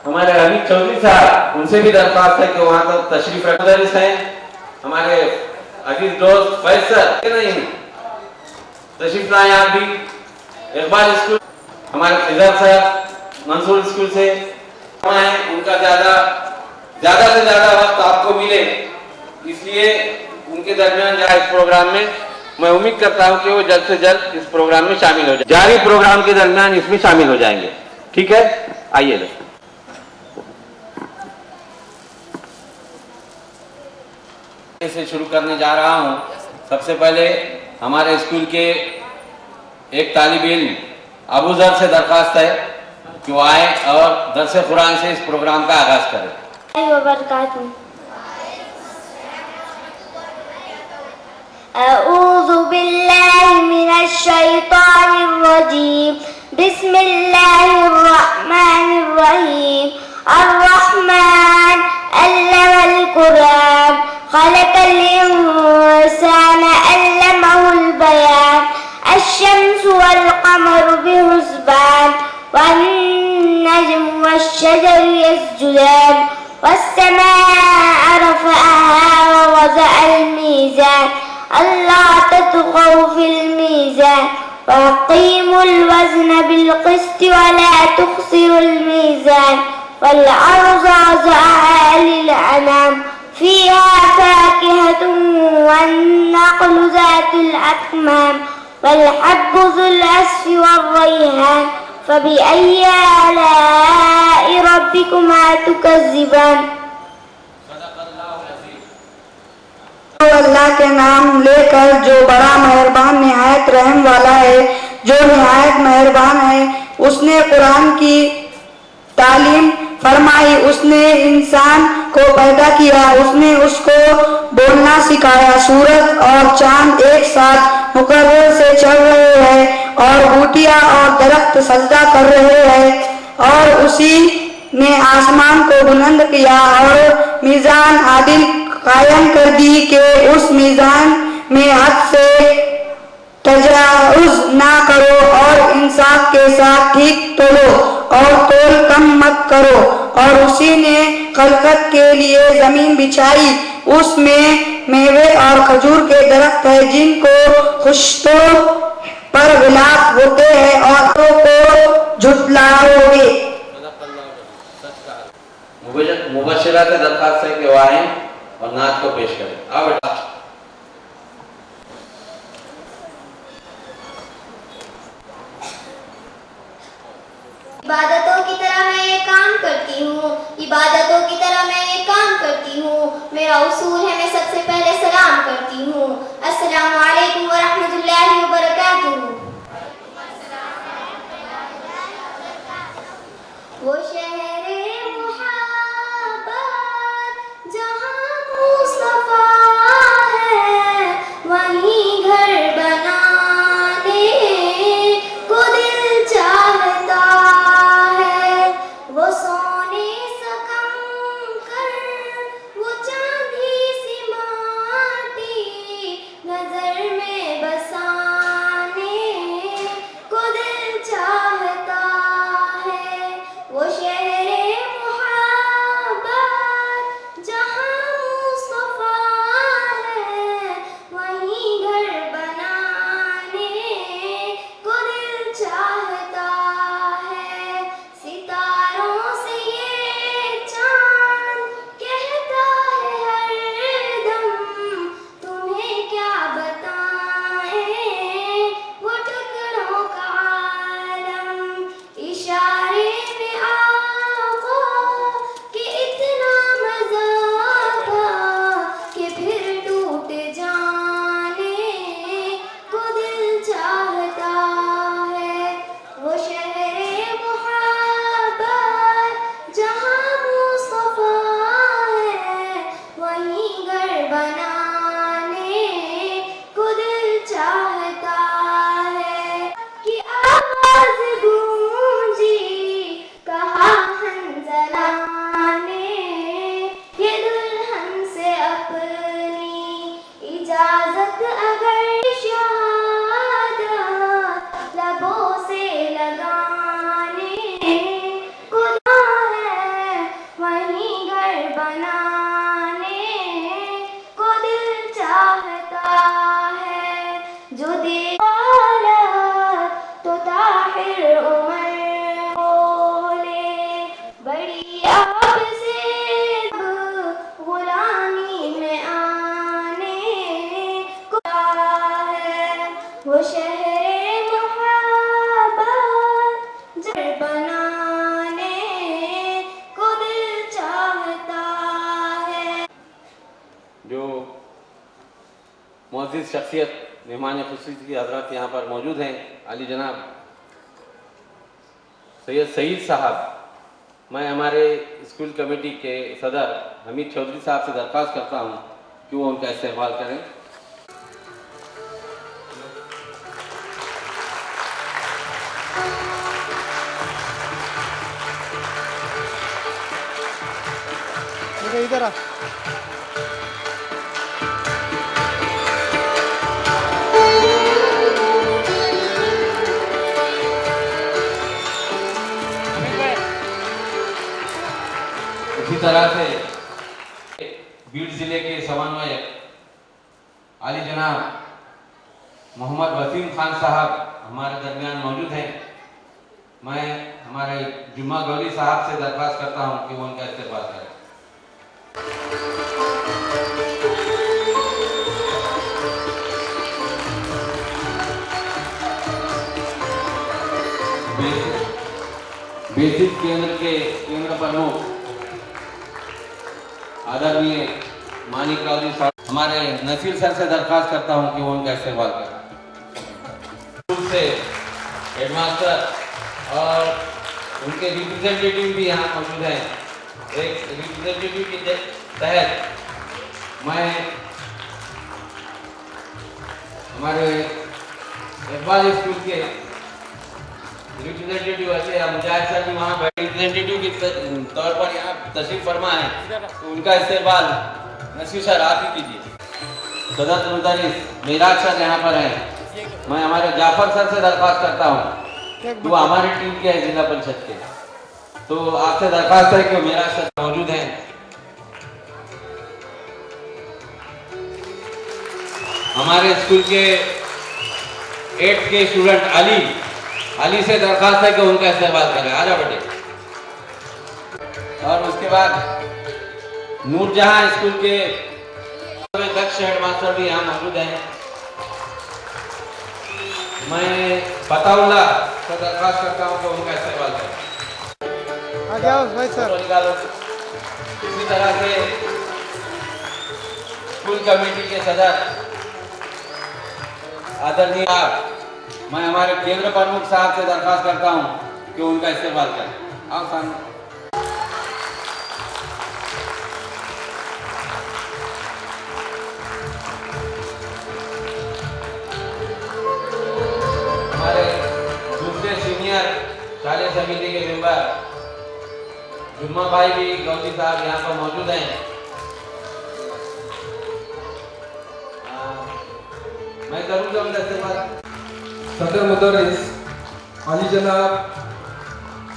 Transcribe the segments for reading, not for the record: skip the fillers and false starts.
हमारे हमीद चौधरी साहब, उनसे भी दरख्वास्त है कि वहां तक तशरीफ रखदरिस हैं। हमारे अजीज दोस्त फैज सर नहीं तशरीफ लाए आप भी। इकबाल स्कूल, हमारे फिजर साहब मंसूर स्कूल से हैं, उनका ज्यादा से ज्यादा वक्त आपको मिले, इसलिए उनके दरमियान जाए इस प्रोग्राम में। मैं उम्मीद करता हूं कि वो जल्द से जल्द इस प्रोग्राम में शामिल हो जाए, जारी प्रोग्राम के दरमियान इसमें शामिल हो जाएंगे। ठीक है, आइए से शुरू करने जा रहा हूं। सबसे पहले हमारे स्कूल के एक तालिब इल्म अबू जर से दरखास्त है कि वो आए और दरस कुरान से इस प्रोग्राम का आगाज करें। अऊज़ु बिल्लाहि मिनश शैतानिर रजीम। बिस्मिल्लाहिर रहमानिर रहीम। अर्रहमान अल्लमल कुरान खलकल इंसान अल्लमहुल बयान। अश्शम्सु वल क़मरु बिहुस्बान वन्नज्मु वश्शजरु यस्जुदान वस्समाअ रफ़अहा ववज़अल मीज़ान अल्ला तत्ग़ौ फिल मीज़ान वअक़ीमुल वज़्न बिल क़िस्ति वला तुख़्सिरुल मीज़ान वल अर्ज़ वज़अहा लिल अनाम फ़ीहा फ़ाकिहतुन वन नख़्लु ज़ातुल अक्माम वल हब्बु ज़ुल अस्फ़ि वर्रैहान फ़बिअय्यि आलाइ रब्बिकुमा तुकज़्ज़िबान। अल्लाह के नाम लेकर जो बड़ा मेहरबान निहायत रहम वाला है, जो निहायत मेहरबान है। उसने कुरान की तालीम फरमाई, उसने इंसान को पैदा किया, उसने उसको बोलना सिखाया। सूरज और चांद एक साथ मुकर्रर से चल रहे हैं और बूटियां और दरख्त सजदा कर रहे हैं और उसी ने आसमान को बुलंद किया और मीज़ान आदिल कायम कर दी कि उस मीज़ान में हद से तजावुज ना करो और इंसाफ के साथ ठीक तोलो और तोल कम मत करो। और उसी ने खलकत के लिए जमीन बिछाई, उसमें मेवे और खजूर के दरख्त है जिनको खुश्तों पर गुलाब होते हैं और को झुटलाओगे। मुबशिरा से दरखास्त है कि वो आए और नात को पेश करें। आओ बेटा। इबादतों की तरह मैं ये काम करती हूँ, इबादतों की तरह मैं ये काम करती हूँ। मेरा उसूल है, मैं सबसे पहले सलाम करती हूँ। अस्सलामु अलैकुम व रहमतुल्लाहि व बरकातुहू। वो शहरे मुहब्बत जहाँ मुस्तफा है, वहीं घर बनाने को दिल चाहता है। वो सोने सा कंकर, वो चांदी सी माटी नजर में बसाने को दिल चाहता है। वो शहर मुअज़्ज़िज़ शख्सियत मेहमान खुसूसी हज़रात यहाँ पर मौजूद हैं, आली जनाब सैयद सईद साहब, मैं हमारे स्कूल कमेटी के सदर हमीद चौधरी साहब से दरख्वास्त करता हूँ कि वो उनका इस्तेमाल करें। इधर आ। इसी तरह से बीड जिले के समन्वयक आली जनाब मोहम्मद वसीम खान साहब हमारे दरमियान मौजूद हैं। मैं हमारे जुम्मा गौली साहब से दरख्वास्त करता हूं कि वो उनका इस्तेमाल करें। बेसिक केंद्र के केंद्र प्रमुख आदरणीय मानिक रावजी साहब, हमारे नसीर सर से दरख्वास्त करता हूं कि वो उनका इस्तेमाल करें। स्कूल से हेडमास्टर और उनके रिप्रेजेंटेटिव भी यहाँ मौजूद हैं। एक रिप्रेजेंटेटिव के तहत मैं हमारे इकबाल स्कूल के रिप्रेजेंटेटिव ऐसे मुजाहिद सर भी वहाँ रिप्रेजेंटेटिव के तौर पर यहाँ तशरीफ फरमा है, तो उनका इस्तेमाल नसीर सर आप ही कीजिए। सदर मुदर्रिस मेराज सर यहाँ पर हैं। मैं हमारे जाफर सर से दरख्वास्त करता हूँ, वो हमारी टीम के हैं जिला परिषद के, तो आपसे दरख्वास्त है कि मेराज सर मौजूद हैं। हमारे स्कूल के 8th के स्टूडेंट अली से दरख्वास्त है कि उनका इस्तेमाल करें। आ जाओ बेटे। और उसके बाद नूरजहां स्कूल के दक्ष हेडमास्टर भी यहाँ मौजूद हैं। मैं फताउल्लाह से दरख्वास्त करता हूँ कि उनका इस्तेमाल करें। आ जाओ भाई सर। इसी तरह से स्कूल कमेटी के सदर आदरणीय आप, मैं हमारे केंद्र प्रमुख साहब से दरख्वास्त करता हूं कि उनका इस्तेमाल करें। आओ सामने। हमारे दूसरे सीनियर शाले समिति के मेंबर जुम्मा भाई भी गौजी साहब यहाँ पर मौजूद हैं। मैं करूँगा उनका इस्तेमाल। सदर मुदर्रिस आली जनाब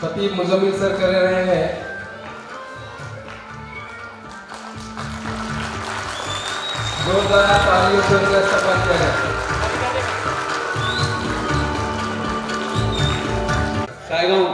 खतीब मुजम्मिल सर कर रहे हैं। जोरदार तालियों से उनका इस्तेमाल किया जाए। साईगांव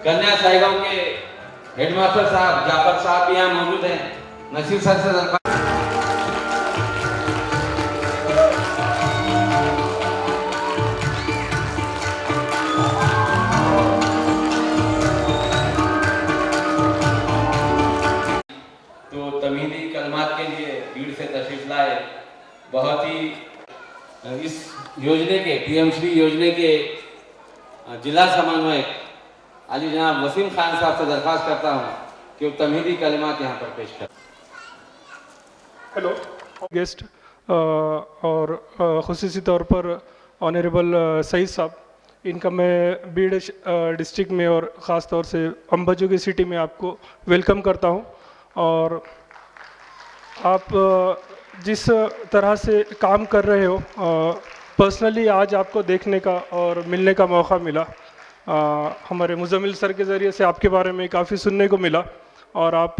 कन्या साईगांव के हेडमास्टर साहब जाफर साहब भी यहाँ मौजूद हैं। नसीर सर से दरख्वास्त। तमीदी कलमात के लिए भीड़ से तशरीफ लाए। बहुत ही इस योजना के PM श्री योजना के जिला समन्वयक अली जनाब वसीम खान साहब से दरख्वास्त करता हूँ कि वो तमीदी कलमात यहाँ पर पेश करें। हेलो गेस्ट और खुसूसी तौर पर ऑनरेबल सईद साहब, इनका मैं बीड डिस्ट्रिक्ट में और ख़ास तौर से अम्बाजू की सिटी में आपको वेलकम करता हूँ। और आप जिस तरह से काम कर रहे हो, पर्सनली आज आपको देखने का और मिलने का मौका मिला। हमारे मुजम्मिल सर के ज़रिए से आपके बारे में काफ़ी सुनने को मिला, और आप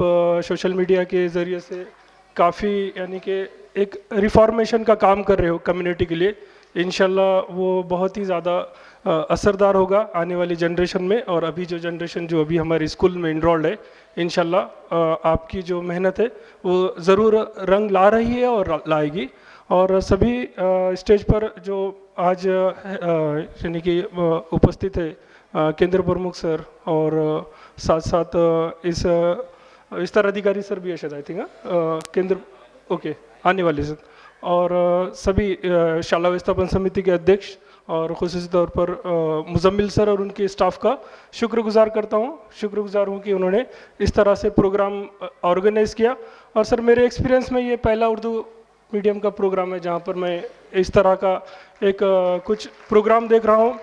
सोशल मीडिया के ज़रिए से काफ़ी यानी कि एक रिफॉर्मेशन का काम कर रहे हो कम्युनिटी के लिए। इंशाल्लाह वो बहुत ही ज़्यादा असरदार होगा आने वाली जनरेशन में। और अभी जो जनरेशन जो अभी हमारे स्कूल में इनरोल्ड है, इंशाल्लाह आपकी जो मेहनत है वो ज़रूर रंग ला रही है और लाएगी। और सभी स्टेज पर जो आज यानी कि उपस्थित है केंद्र प्रमुख सर और साथ साथ विस्तार अधिकारी सर भी है शायद, आई थिंक केंद्र ओके आने वाले सर, और सभी शाला व्यवस्थापन समिति के अध्यक्ष और ख़ुसूसी तौर पर मुजम्मिल सर और उनके स्टाफ का शुक्रगुजार करता हूँ। शुक्रगुजार हूँ कि उन्होंने इस तरह से प्रोग्राम ऑर्गेनाइज़ किया। और सर मेरे एक्सपीरियंस में ये पहला उर्दू मीडियम का प्रोग्राम है जहाँ पर मैं इस तरह का एक कुछ प्रोग्राम देख रहा हूँ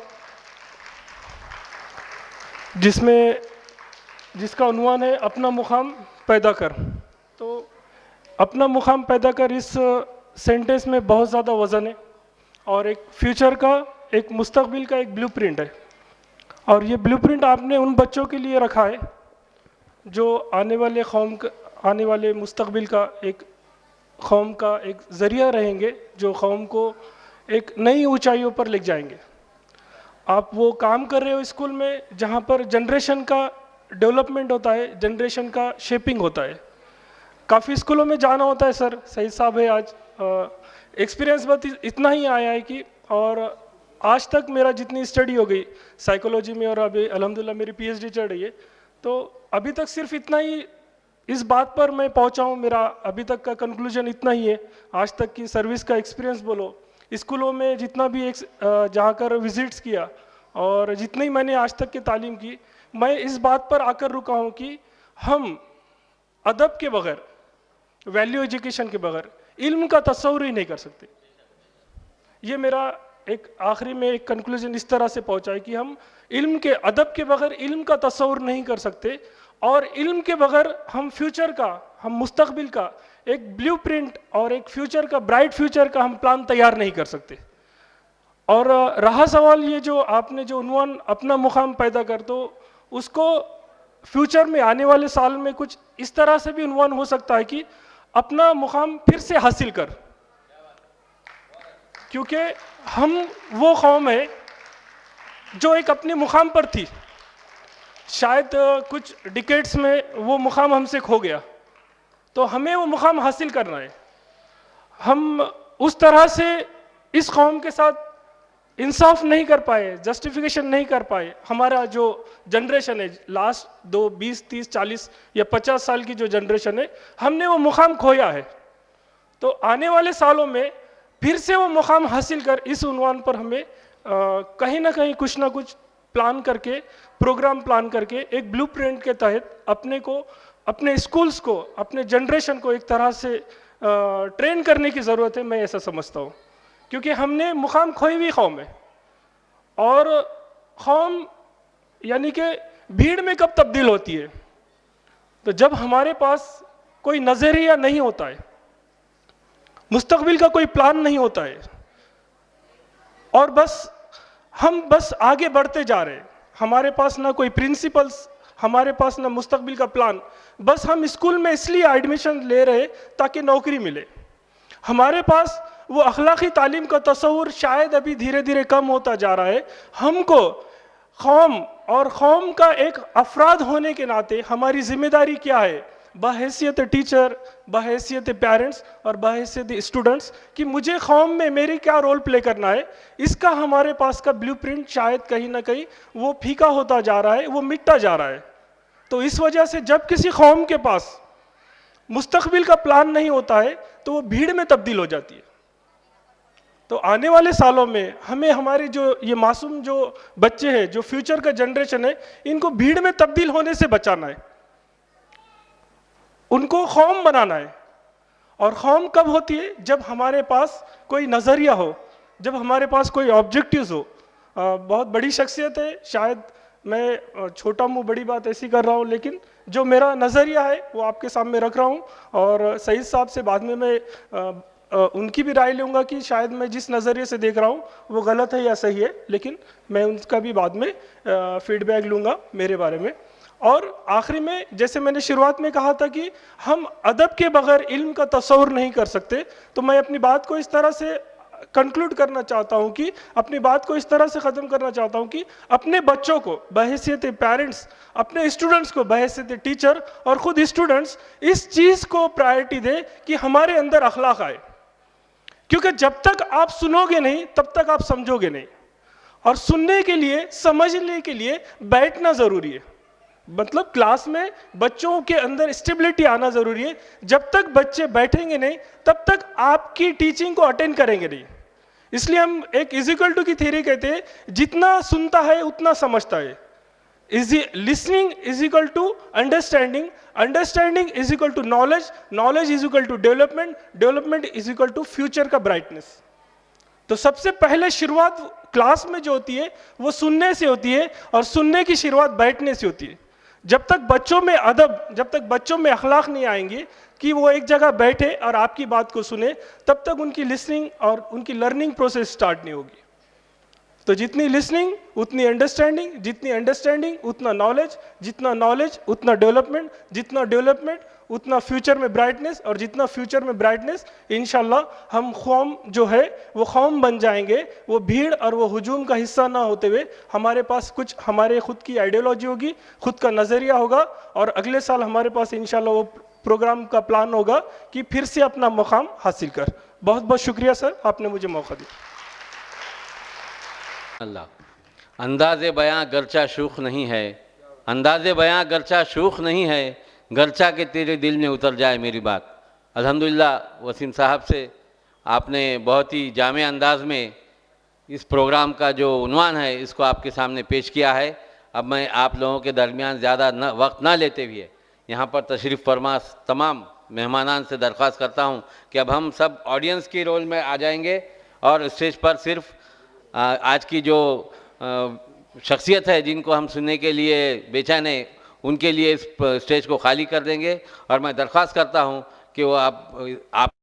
जिसका उन्वान है अपना मुकाम पैदा कर। तो अपना मुकाम पैदा कर इस सेंटेंस में बहुत ज़्यादा वज़न है और एक फ्यूचर का, एक मुस्तकबिल का एक ब्लूप्रिंट है। और ये ब्लूप्रिंट आपने उन बच्चों के लिए रखा है जो आने वाले मुस्तकबिल का, एक कौम का एक ज़रिया रहेंगे, जो कौम को एक नई ऊंचाइयों पर ले जाएंगे। आप वो काम कर रहे हो स्कूल में जहाँ पर जनरेशन का डेवलपमेंट होता है, जनरेशन का शेपिंग होता है। काफ़ी स्कूलों में जाना होता है सर, सही साहब है आज, एक्सपीरियंस बस इतना ही आया है कि, और आज तक मेरा जितनी स्टडी हो गई साइकोलॉजी में और अभी अल्हम्दुलिल्लाह मेरी पीएचडी चल रही है, तो अभी तक सिर्फ इतना ही इस बात पर मैं पहुंचा हूँ, मेरा अभी तक का कंक्लूजन इतना ही है। आज तक की सर्विस का एक्सपीरियंस बोलो, स्कूलों में जितना भी जाकर विजिट्स किया और जितनी मैंने आज तक की तालीम की, मैं इस बात पर आकर रुका हूँ कि हम अदब के बगैर, वैल्यू एजुकेशन के बगैर इल्म का तस्वुर ही नहीं कर सकते। ये मेरा एक आखिरी में एक कंक्लूजन इस तरह से पहुंचा है कि हम इल्म के, अदब के बगैर इल्म का तस्वुर नहीं कर सकते और इल्म के बगैर हम फ्यूचर का, हम मुस्तकबिल का एक ब्लूप्रिंट और एक फ्यूचर का, ब्राइट फ्यूचर का हम प्लान तैयार नहीं कर सकते। और रहा सवाल ये जो आपने जो उन्वान अपना मुकाम पैदा कर, तो उसको फ्यूचर में आने वाले साल में कुछ इस तरह से भी उन्वान हो सकता है कि अपना मुकाम फिर से हासिल कर, क्योंकि हम वो कौम है जो एक अपने मुकाम पर थी, शायद कुछ डिकेड्स में वो मुकाम हमसे खो गया, तो हमें वो मुकाम हासिल करना है। हम उस तरह से इस कौम के साथ इंसाफ नहीं कर पाए, जस्टिफिकेशन नहीं कर पाए। हमारा जो जनरेशन है, लास्ट 2, 20, 30, 40 या 50 साल की जो जनरेशन है, हमने वो मुकाम खोया है। तो आने वाले सालों में फिर से वो मुकाम हासिल कर, इस उन्वान पर हमें कहीं ना कहीं कुछ ना कुछ प्लान करके, प्रोग्राम प्लान करके, एक ब्लूप्रिंट के तहत अपने को, अपने स्कूल्स को, अपने जनरेशन को एक तरह से ट्रेन करने की ज़रूरत है। मैं ऐसा समझता हूँ, क्योंकि हमने मुकाम खोई हुई कौम है। और कौम यानी कि भीड़ में कब तब्दील होती है? तो जब हमारे पास कोई नज़रिया नहीं होता है, मुस्तकबिल का कोई प्लान नहीं होता है, और हम बस आगे बढ़ते जा रहे हैं। हमारे पास ना कोई प्रिंसिपल्स, हमारे पास ना मुस्तकबिल का प्लान, बस हम स्कूल में इसलिए एडमिशन ले रहे ताकि नौकरी मिले। हमारे पास वो अखलाकी तालीम का तस्वुर शायद अभी धीरे धीरे कम होता जा रहा है। हमको कौम और कौम का एक अफराद होने के नाते हमारी जिम्मेदारी क्या है, बहैसियत टीचर, बहैसियत पेरेंट्स और बहैसियत स्टूडेंट्स, कि मुझे कौम में मेरी क्या रोल प्ले करना है। इसका हमारे पास का ब्लूप्रिंट शायद कहीं ना कहीं वो फीका होता जा रहा है, वो मिटता जा रहा है। तो इस वजह से जब किसी कौम के पास मुस्तकबिल का प्लान नहीं होता है तो वो भीड़ में तब्दील हो जाती है। तो आने वाले सालों में हमें हमारे जो ये मासूम जो बच्चे हैं, जो फ्यूचर का जनरेशन है, इनको भीड़ में तब्दील होने से बचाना है, उनको कौम बनाना है। और कौम कब होती है? जब हमारे पास कोई नज़रिया हो, जब हमारे पास कोई ऑब्जेक्टिव्स हो। बहुत बड़ी शख्सियत है, शायद मैं छोटा मुँह बड़ी बात ऐसी कर रहा हूँ, लेकिन जो मेरा नज़रिया है वो आपके सामने रख रहा हूँ। और सईद साहब से बाद में मैं उनकी भी राय लूँगा कि शायद मैं जिस नज़रिए से देख रहा हूँ वो गलत है या सही है, लेकिन मैं उनका भी बाद में फीडबैक लूँगा मेरे बारे में। और आखिरी में, जैसे मैंने शुरुआत में कहा था कि हम अदब के बगैर इल्म का तस्वुर नहीं कर सकते, तो मैं अपनी बात को इस तरह से कंक्लूड करना चाहता हूँ कि अपनी बात को इस तरह से ख़त्म करना चाहता हूँ कि अपने बच्चों को बहैसियत पेरेंट्स, अपने स्टूडेंट्स को बहैसियत टीचर और ख़ुद स्टूडेंट्स इस चीज़ को प्रायोरिटी दें कि हमारे अंदर अखलाक आए। क्योंकि जब तक आप सुनोगे नहीं तब तक आप समझोगे नहीं, और सुनने के लिए, समझने के लिए बैठना ज़रूरी है। मतलब क्लास में बच्चों के अंदर स्टेबिलिटी आना ज़रूरी है। जब तक बच्चे बैठेंगे नहीं तब तक आपकी टीचिंग को अटेंड करेंगे नहीं। इसलिए हम एक इज इक्वल टू की थ्योरी कहते हैं, जितना सुनता है उतना समझता है। Listening is equal to understanding, understanding is equal to knowledge, knowledge is equal to development, development is equal to future का ब्राइटनेस। तो सबसे पहले शुरुआत क्लास में जो होती है वो सुनने से होती है, और सुनने की शुरुआत बैठने से होती है। जब तक बच्चों में अदब, जब तक बच्चों में अखलाक नहीं आएंगे कि वो एक जगह बैठे और आपकी बात को सुने, तब तक उनकी लिसनिंग और उनकी लर्निंग प्रोसेस स्टार्ट नहीं होगी। तो जितनी लिसनिंग उतनी अंडरस्टैंडिंग, जितनी अंडरस्टैंडिंग उतना नॉलेज, जितना नॉलेज उतना डेवलपमेंट, जितना डेवलपमेंट उतना फ्यूचर में ब्राइटनेस, और जितना फ्यूचर में ब्राइटनेस इंशाल्लाह हम कौम जो है वो कौम बन जाएंगे। वो भीड़ और वो हुजूम का हिस्सा ना होते हुए हमारे पास कुछ हमारे खुद की आइडियोलॉजी होगी, खुद का नज़रिया होगा, और अगले साल हमारे पास इंशाल्लाह वो प्रोग्राम का प्लान होगा कि फिर से अपना मुकाम हासिल कर। बहुत बहुत शुक्रिया सर, आपने मुझे मौका दिया। अल्लाह अंदाज़े बयां गर्चा शूख नहीं है, अंदाज़े बयां गर्चा शूख नहीं है, गर्चा के तेरे दिल में उतर जाए मेरी बात। अल्हम्दुलिल्लाह वसीम साहब से आपने बहुत ही जामे अंदाज में इस प्रोग्राम का जो उन्वान है इसको आपके सामने पेश किया है। अब मैं आप लोगों के दरमियान ज़्यादा वक्त ना लेते हुए यहाँ पर तशरीफ़ फरमा तमाम मेहमानान से दरख्वास्त करता हूँ कि अब हम सब ऑडियंस की रोल में आ जाएंगे, और स्टेज पर सिर्फ आज की जो शख्सियत है जिनको हम सुनने के लिए बेचैन हैं उनके लिए इस स्टेज को खाली कर देंगे। और मैं दरख्वास्त करता हूं कि वो आप